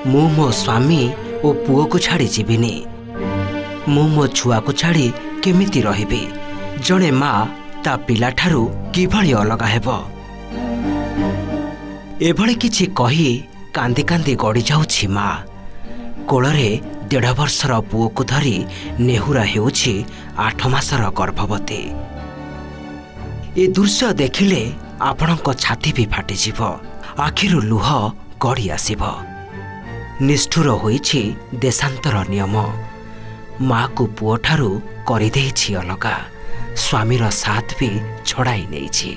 मु मो स्वामी और पुओ को छाड़ी जीविनी मु मो छुआ को छाड़ी केमिति रहिबी जणे माँ ता पिला ठारू किभଳି अलगा हेबो एभଳି किछि कही कांदी कांदी गड़ी जाउछि माँ कोଳରେ 1.5 वर्षर पुओ को धरी नेहुरा हेउछि 8 मासर गर्भवती। ए दृश्य देखिले आपणक छाती भी फाटी जीव आखिरु लुह गड़ी आसीब। निष्ठुर होइछि देशांतर नियम माँ को पुओ ठारू करि देइछि अलगा स्वामीर साथ भी छड़ाई नेइछि।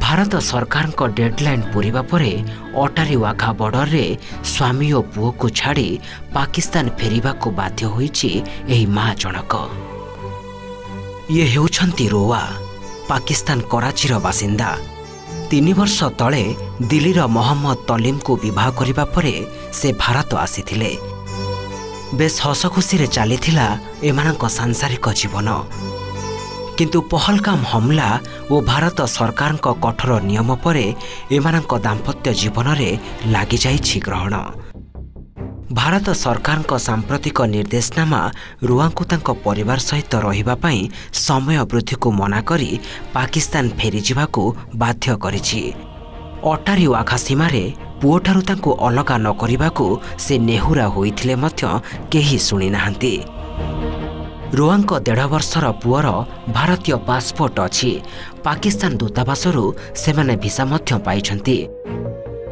भारत सरकार को डेडलाइन पूरीबा परे अटारी वाघा बॉर्डर रे स्वामी और पुओ को छाड़ी पाकिस्तान फेरिबा को बाध्य होइछि एही माँ जनक। ये हेउछंती रोआ पाकिस्तान कराचीर बासिंदा 3 वर्ष तले दिल्लीर मोहम्मद तलीम को विवाह करिबा परे से भारत आसीथिले। बेस हसखुशी रे चलीथिला एमानक सांसारिक जीवन किंतु पहलगाम हमला और भारत सरकार को कठोर नियम परे एमानक दाम्पत्य जीवन रे लागि जाइछि ग्रहण। भारत सरकार को सांप्रतिक निर्देशनामा रुआ को तांको परिवार सहित रहिबा पई समय वृद्धि को मना करी पाकिस्तान फेरी जिबाकू बाध्य करिछि। अटारी वाघा सीमारे पुओ ठारू तांको अलगा न करिबाकू से नेहुरा होइथिले मध्य केही सुनि नाहंती। रुआंक 1.5 वर्षर पुअर भारतीय पासपोर्ट अछि। पाकिस्तान दूतावासरू सेमाने भिसा मध्य पाइछंती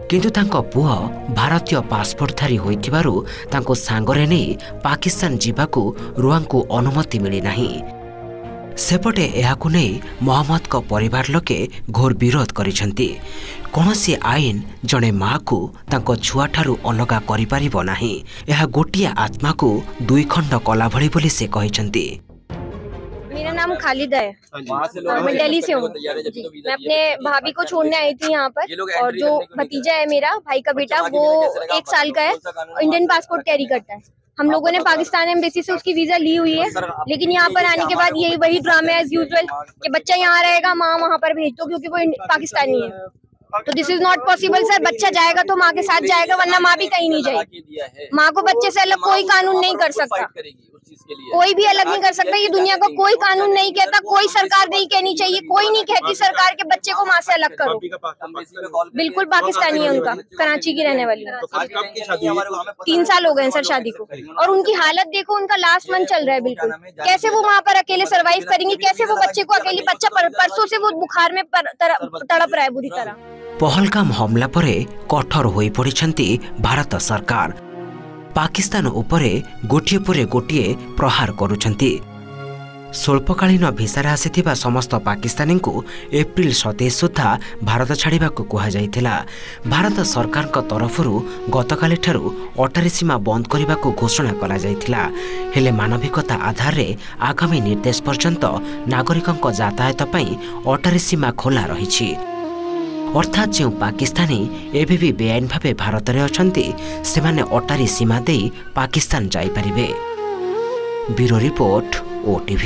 किंतु तांको पुओ भारतीय पासपोर्टधारी होइथिबारु तांको सांगरे नै पाकिस्तान जिबाकू रुआंकू अनुमति मिली नाही। सेपटे एहाकू नै मोहम्मद को परिवार लोके घोर विरोध करिछंती। कोनोसी आईन जणे माँ को तांको छुआ ठारू अलगा करि परिबो नाही। एहा गोटिया आत्मा को 2 खंड कला भली बोली से कहिछंती। मेरा नाम खालिद है, मैं दिल्ली से हूँ। मैं अपने भाभी को छोड़ने आई थी यहाँ पर और जो भतीजा है मेरा भाई का बेटा वो 1 साल का है, इंडियन पासपोर्ट कैरी करता है। हम लोगों ने पाकिस्तान एम्बेसी से उसकी वीजा ली हुई है लेकिन यहाँ पर आने के बाद यही वही ड्रामा एज यूजुअल कि बच्चा यहाँ रहेगा माँ वहाँ पर भेज दो क्योंकि वो पाकिस्तानी है। तो this is not possible sir. बच्चा जाएगा तो माँ के साथ जाएगा वरना माँ भी कहीं नहीं जाएगी। माँ को बच्चे से अलग कोई कानून नहीं कर सकता, कोई भी अलग नहीं कर सकता। ये दुनिया का कोई कानून नहीं कहता, कोई सरकार नहीं कहनी चाहिए, कोई नहीं कहती सरकार के बच्चे को माँ से अलग करो। बिल्कुल पाकिस्तानी है उनका, कराची की रहने वाली है। 3 साल हो गए सर शादी को और उनकी हालत देखो, उनका लास्ट मंथ चल रहा है। बिल्कुल कैसे वो वहाँ पर अकेले सर्वाइव करेंगे, कैसे वो बच्चे को अकेले, बच्चा परसों से वो बुखार में तड़प रहा है बुरी तरह। पहलगाम हमला परे कठोर होई पड़िछंती भारत सरकार। पाकिस्तान उपरे गोटिए परे गोटिए प्रहार करुछंती। स्वल्पकालीन भिसारे आसीथिबा समस्त पाकिस्तानी को एप्रिल 27 सुधा भारत छाड़िबा को कहा जाइथिला। भारत सरकार को तरफरु गतकाली ठारू अटारी सीमा बंद करने को घोषणा करा जाइथिला। हेले मानविकता आधार रे आगामी निर्देश पर्यंत नागरिकों यातायात पई अटारी सीमा खोला रहिछि। अर्थात जो पाकिस्तानी एबे भी बेआईन भावे भारत में अछंती सेमाने अटारी सीमा दे पाकिस्तान जाई परिबे। Bureau report OTV।